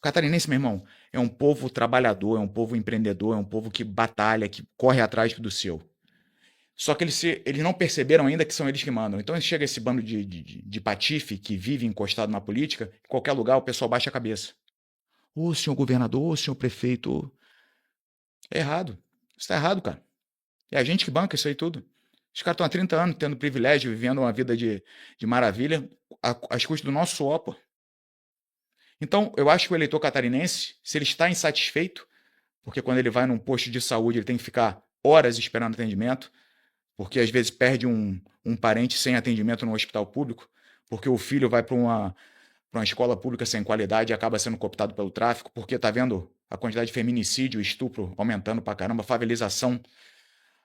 O catarinense, meu irmão, é um povo trabalhador, é um povo empreendedor, é um povo que batalha, que corre atrás do seu. Só que eles não perceberam ainda que são eles que mandam. Então chega esse bando de patife que vive encostado na política, em qualquer lugar o pessoal baixa a cabeça. Ô, senhor governador, ô, senhor prefeito. É errado. Isso tá errado, cara. É a gente que banca isso aí tudo. Os caras estão há 30 anos tendo privilégio, vivendo uma vida de maravilha, às custas do nosso suor, pô. Então, eu acho que o eleitor catarinense, se ele está insatisfeito, porque quando ele vai num posto de saúde, ele tem que ficar horas esperando atendimento, porque às vezes perde um parente sem atendimento no hospital público, porque o filho vai para uma escola pública sem qualidade e acaba sendo cooptado pelo tráfico, porque tá vendo a quantidade de feminicídio, estupro aumentando pra caramba, favelização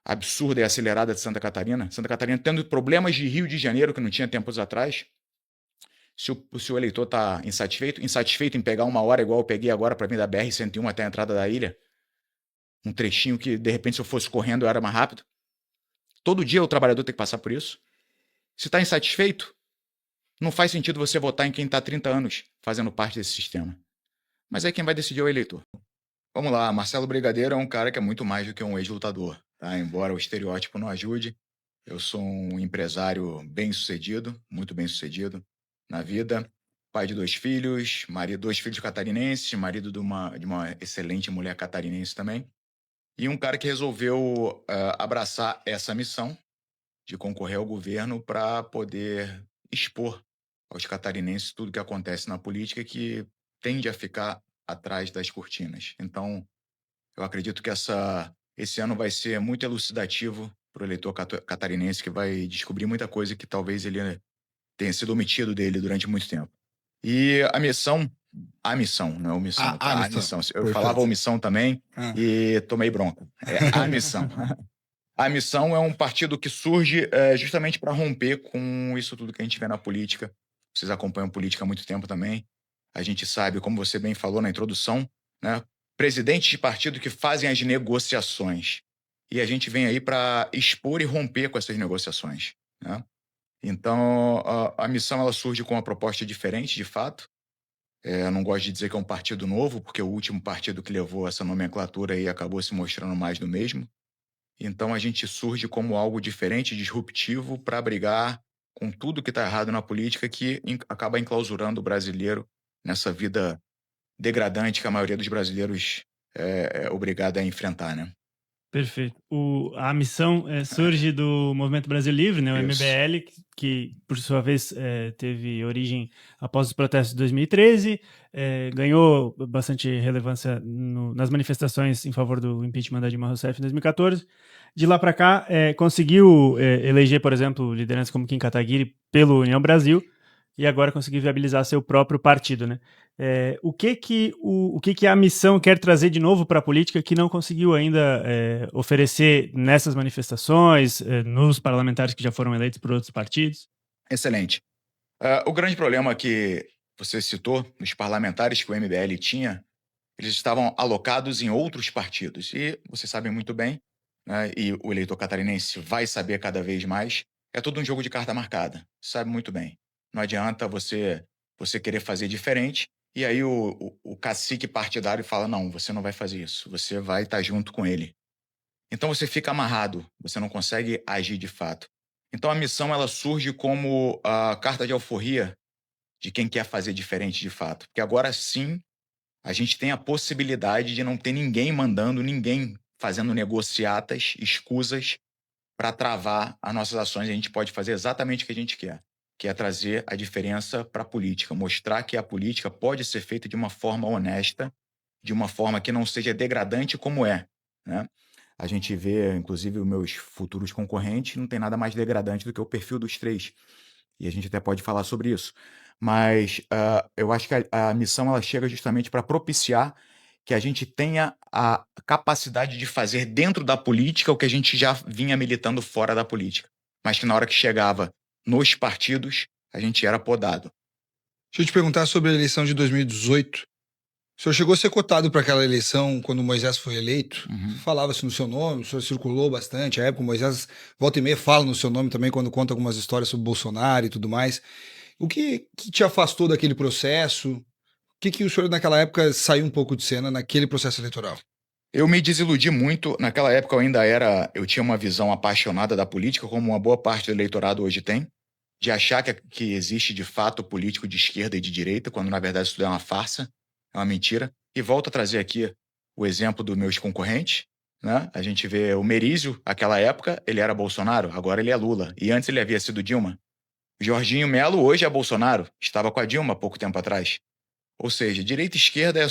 absurda e acelerada de Santa Catarina. Santa Catarina tendo problemas de Rio de Janeiro que não tinha tempos atrás. Se o eleitor está insatisfeito em pegar uma hora igual eu peguei agora para vir da BR-101 até a entrada da ilha, um trechinho que de repente se eu fosse correndo eu era mais rápido. Todo dia o trabalhador tem que passar por isso. Se está insatisfeito, não faz sentido você votar em quem está há 30 anos fazendo parte desse sistema. Mas aí quem vai decidir é o eleitor. Vamos lá, Marcelo Brigadeiro é um cara que é muito mais do que um ex-lutador, tá? Embora o estereótipo não ajude, eu sou um empresário bem-sucedido, muito bem-sucedido na vida, pai de 2 filhos, marido, 2 filhos catarinenses, marido de uma excelente mulher catarinense também, e um cara que resolveu abraçar essa missão de concorrer ao governo para poder expor aos catarinenses tudo que acontece na política que tende a ficar atrás das cortinas. Então, eu acredito que esse ano vai ser muito elucidativo para o eleitor catarinense, que vai descobrir muita coisa que talvez ele tenha sido omitido dele durante muito tempo. E a missão, não é omissão, A tá? A missão. missão. Eu falava Perfeito. omissão também Ah. e tomei bronca. É a missão. A missão é um partido que surge justamente para romper com isso tudo que a gente vê na política. Vocês acompanham política há muito tempo também. A gente sabe, como você bem falou na introdução, né? Presidentes de partido que fazem as negociações. E a gente vem aí para expor e romper com essas negociações, né? Então, a missão ela surge com uma proposta diferente, de fato. Eu não gosto de dizer que é um partido novo, porque o último partido que levou essa nomenclatura aí acabou se mostrando mais do mesmo. Então a gente surge como algo diferente, disruptivo, para brigar com tudo que está errado na política, que acaba enclausurando o brasileiro nessa vida degradante que a maioria dos brasileiros é obrigada a enfrentar, né? Perfeito. A missão surge do Movimento Brasil Livre, né, o Isso. MBL, que por sua vez teve origem após os protestos de 2013, ganhou bastante relevância nas manifestações em favor do impeachment da Dilma Rousseff em 2014. De lá para cá, conseguiu eleger, por exemplo, lideranças como Kim Kataguiri pelo União Brasil, e agora conseguiu viabilizar seu próprio partido, né? O que a missão quer trazer de novo para a política que não conseguiu ainda oferecer nessas manifestações, nos parlamentares que já foram eleitos por outros partidos? Excelente. O grande problema que você citou, nos parlamentares que o MBL tinha, eles estavam alocados em outros partidos. E vocês sabem muito bem, né, e o eleitor catarinense vai saber cada vez mais, é tudo um jogo de carta marcada. Sabe muito bem. Não adianta você querer fazer diferente, e aí o cacique partidário fala, não, você não vai fazer isso, você vai estar junto com ele. Então você fica amarrado, você não consegue agir de fato. Então a missão ela surge como a carta de alforria de quem quer fazer diferente de fato. Porque agora sim a gente tem a possibilidade de não ter ninguém mandando, ninguém fazendo negociatas, escusas para travar as nossas ações. A gente pode fazer exatamente o que a gente quer, que é trazer a diferença para a política, mostrar que a política pode ser feita de uma forma honesta, de uma forma que não seja degradante como é, né? A gente vê, inclusive, os meus futuros concorrentes, não tem nada mais degradante do que o perfil dos três. E a gente até pode falar sobre isso. Mas eu acho que a missão ela chega justamente para propiciar que a gente tenha a capacidade de fazer dentro da política o que a gente já vinha militando fora da política. Mas que na hora que chegava nos partidos, a gente era podado. Deixa eu te perguntar sobre a eleição de 2018. O senhor chegou a ser cotado para aquela eleição quando Moisés foi eleito? Falava-se no seu nome, o senhor circulou bastante. À época, o Moisés, volta e meia, fala no seu nome também quando conta algumas histórias sobre Bolsonaro e tudo mais. O que te afastou daquele processo? O que o senhor naquela época saiu um pouco de cena naquele processo eleitoral? Eu me desiludi muito. Naquela época eu tinha uma visão apaixonada da política, como uma boa parte do eleitorado hoje tem, de achar que existe de fato político de esquerda e de direita, quando na verdade isso é uma farsa, é uma mentira. E volto a trazer aqui o exemplo dos meus concorrentes, né? A gente vê o Merizio, naquela época, ele era Bolsonaro, agora ele é Lula. E antes ele havia sido Dilma. O Jorginho Melo hoje é Bolsonaro, estava com a Dilma há pouco tempo atrás. Ou seja, direita e esquerda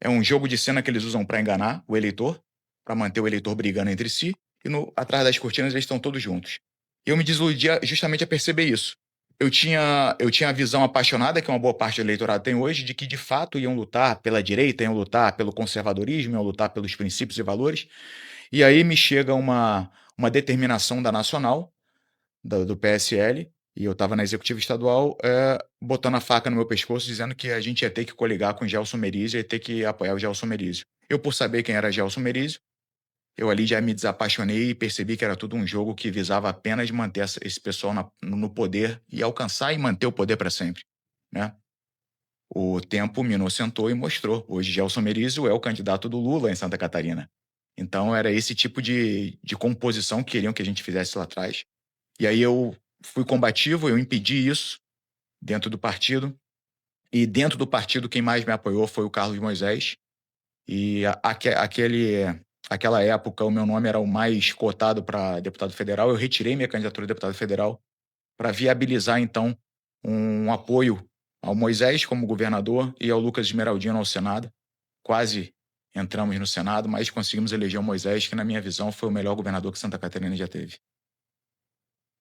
é um jogo de cena que eles usam para enganar o eleitor, para manter o eleitor brigando entre si, e atrás das cortinas eles estão todos juntos. E eu me desiludia justamente a perceber isso. Eu tinha a visão apaixonada que uma boa parte do eleitorado tem hoje, de que de fato iam lutar pela direita, iam lutar pelo conservadorismo, iam lutar pelos princípios e valores. E aí me chega uma determinação da Nacional, do PSL, e eu estava na executiva estadual, botando a faca no meu pescoço, dizendo que a gente ia ter que coligar com o Gelson Merizio, ia ter que apoiar o Gelson Merizio. Eu, por saber quem era Gelson Merizio, eu ali já me desapaixonei e percebi que era tudo um jogo que visava apenas manter esse pessoal no poder e alcançar e manter o poder para sempre, né? O tempo me inocentou e mostrou. Hoje, Gelson Merizio é o candidato do Lula em Santa Catarina. Então, era esse tipo de composição que queriam que a gente fizesse lá atrás. E aí eu fui combativo, eu impedi isso dentro do partido. E dentro do partido, quem mais me apoiou foi o Carlos Moisés. E aquela época, o meu nome era o mais cotado para deputado federal. Eu retirei minha candidatura a deputado federal para viabilizar, então, um apoio ao Moisés como governador e ao Lucas Esmeraldino ao Senado. Quase entramos no Senado, mas conseguimos eleger o Moisés, que, na minha visão, foi o melhor governador que Santa Catarina já teve.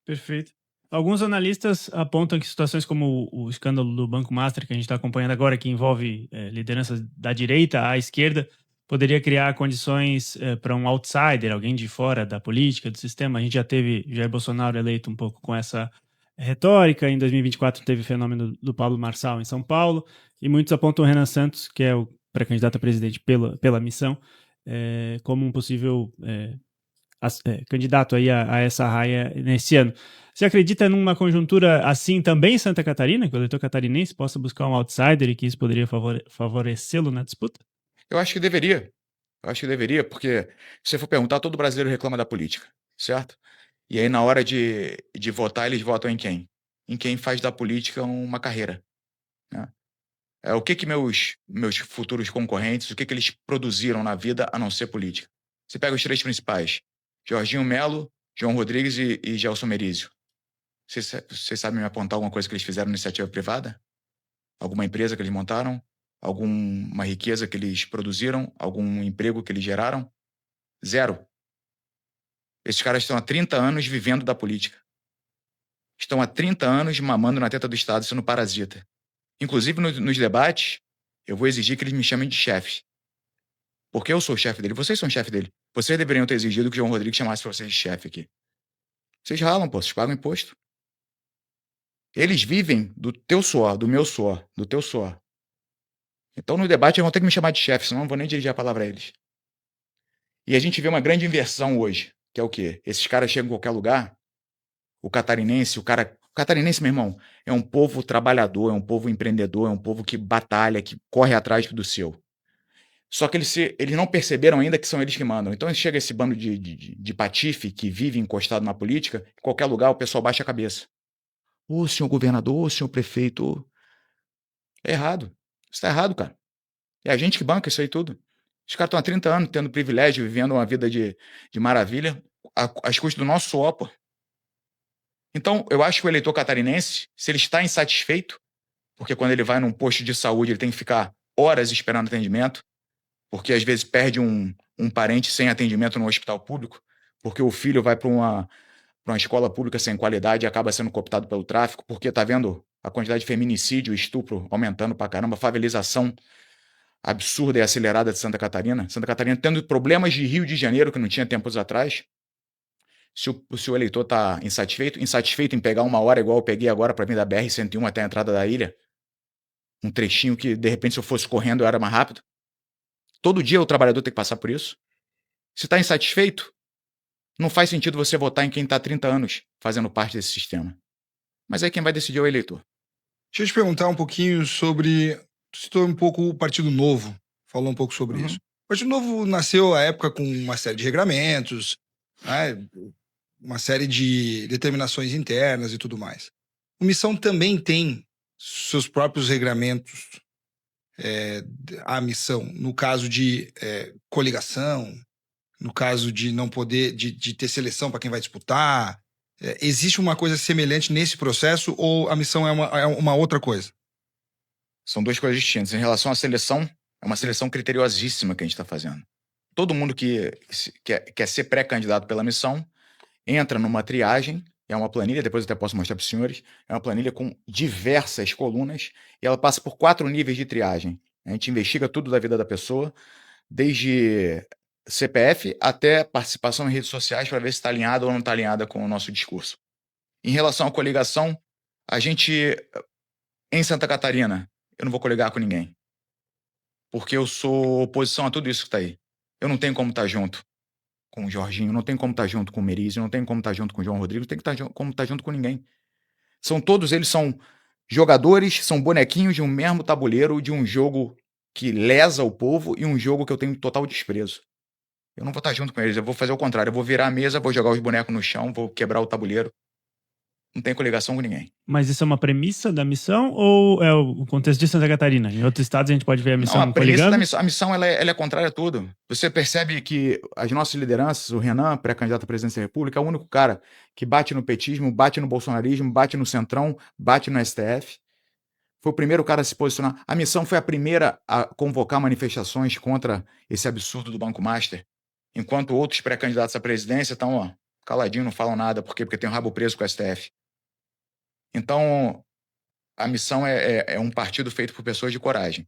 Perfeito. Alguns analistas apontam que situações como o escândalo do Banco Master, que a gente está acompanhando agora, que envolve lideranças da direita à esquerda, poderia criar condições para um outsider, alguém de fora da política, do sistema. A gente já teve Jair Bolsonaro eleito um pouco com essa retórica. Em 2024 teve o fenômeno do Pablo Marçal em São Paulo, e muitos apontam o Renan Santos, que é o pré-candidato a presidente pela missão, como um possível candidato aí a essa raia nesse ano. Você acredita numa conjuntura assim também em Santa Catarina, que o eleitor catarinense possa buscar um outsider e que isso poderia favorecê-lo na disputa? Eu acho que deveria. Eu acho que deveria, porque se você for perguntar, todo brasileiro reclama da política, certo? E aí, na hora de votar, eles votam em quem? Em quem faz da política uma carreira, né? O que meus futuros concorrentes, o que eles produziram na vida a não ser política? Você pega os três principais: Jorginho Melo, João Rodrigues e Gelson Merizio. Vocês sabem me apontar alguma coisa que eles fizeram na iniciativa privada? Alguma empresa que eles montaram? Alguma riqueza que eles produziram? Algum emprego que eles geraram? Zero. Esses caras estão há 30 anos vivendo da política. Estão há 30 anos mamando na teta do Estado, sendo parasita. Inclusive, nos debates, eu vou exigir que eles me chamem de chefe. Porque eu sou o chefe dele, vocês são o chefe dele. Vocês deveriam ter exigido que o João Rodrigues chamasse vocês de chefe aqui. Vocês ralam, pô, vocês pagam imposto. Eles vivem do teu suor, do meu suor, do teu suor. Então, no debate, eles vão ter que me chamar de chefe, senão eu não vou nem dirigir a palavra a eles. E a gente vê uma grande inversão hoje, que é o quê? Esses caras chegam em qualquer lugar, o catarinense, o catarinense, meu irmão, é um povo trabalhador, é um povo empreendedor, é um povo que batalha, que corre atrás do seu. Só que eles não perceberam ainda que são eles que mandam. Então chega esse bando de patife que vive encostado na política, em qualquer lugar o pessoal baixa a cabeça. Ô, senhor governador, ô, senhor prefeito. É errado. Isso tá errado, cara. É a gente que banca isso aí tudo. Os caras estão há 30 anos tendo privilégio, vivendo uma vida de maravilha, às custas do nosso suor, pô. Então, eu acho que o eleitor catarinense, se ele está insatisfeito, porque quando ele vai num posto de saúde, ele tem que ficar horas esperando atendimento, porque às vezes perde um parente sem atendimento no hospital público, porque o filho vai para uma escola pública sem qualidade e acaba sendo cooptado pelo tráfico, porque tá vendo a quantidade de feminicídio e estupro aumentando pra caramba, favelização absurda e acelerada de Santa Catarina. Santa Catarina tendo problemas de Rio de Janeiro que não tinha tempos atrás. Se o eleitor está insatisfeito em pegar uma hora igual eu peguei agora para vir da BR-101 até a entrada da ilha, um trechinho que, de repente, se eu fosse correndo, eu era mais rápido. Todo dia o trabalhador tem que passar por isso. Se está insatisfeito, não faz sentido você votar em quem está há 30 anos fazendo parte desse sistema. Mas aí quem vai decidir é o eleitor. Deixa eu te perguntar um pouquinho sobre. Tu citou um pouco o Partido Novo, falou um pouco sobre isso. O Partido Novo nasceu à época com uma série de regramentos, né, uma série de determinações internas e tudo mais. O Missão também tem seus próprios regramentos, a missão, no caso de coligação, no caso de não poder, de ter seleção para quem vai disputar. Existe uma coisa semelhante nesse processo ou a missão é uma outra coisa? São duas coisas distintas. Em relação à seleção, é uma seleção criteriosíssima que a gente está fazendo. Todo mundo que quer ser pré-candidato pela missão entra numa triagem, é uma planilha, depois eu até posso mostrar para os senhores, é uma planilha com diversas colunas e ela passa por 4 níveis de triagem. A gente investiga tudo da vida da pessoa, desde CPF até participação em redes sociais para ver se está alinhada ou não está alinhada com o nosso discurso. Em relação à coligação, a gente, em Santa Catarina, eu não vou coligar com ninguém. Porque eu sou oposição a tudo isso que está aí. Eu não tenho como estar junto com o Jorginho, não tenho como estar junto com o Merizio, não tenho como estar junto com o João Rodrigo, não tenho como estar junto com ninguém. Todos eles são jogadores, são bonequinhos de um mesmo tabuleiro, de um jogo que lesa o povo e um jogo que eu tenho total desprezo. Eu não vou estar junto com eles, eu vou fazer o contrário, eu vou virar a mesa, vou jogar os bonecos no chão, vou quebrar o tabuleiro. Não tem coligação com ninguém. Mas isso é uma premissa da missão ou é o contexto de Santa Catarina? Em outros estados a gente pode ver a missão Não, a premissa coligando? da missão, a missão ela é contrária a tudo. Você percebe que as nossas lideranças, o Renan, pré-candidato à presidência da República, é o único cara que bate no petismo, bate no bolsonarismo, bate no centrão, bate no STF. Foi o primeiro cara a se posicionar. A missão foi a primeira a convocar manifestações contra esse absurdo do Banco Master, enquanto outros pré-candidatos à presidência estão caladinho, não falam nada. Por quê? Porque tem um rabo preso com o STF. Então, a missão é um partido feito por pessoas de coragem.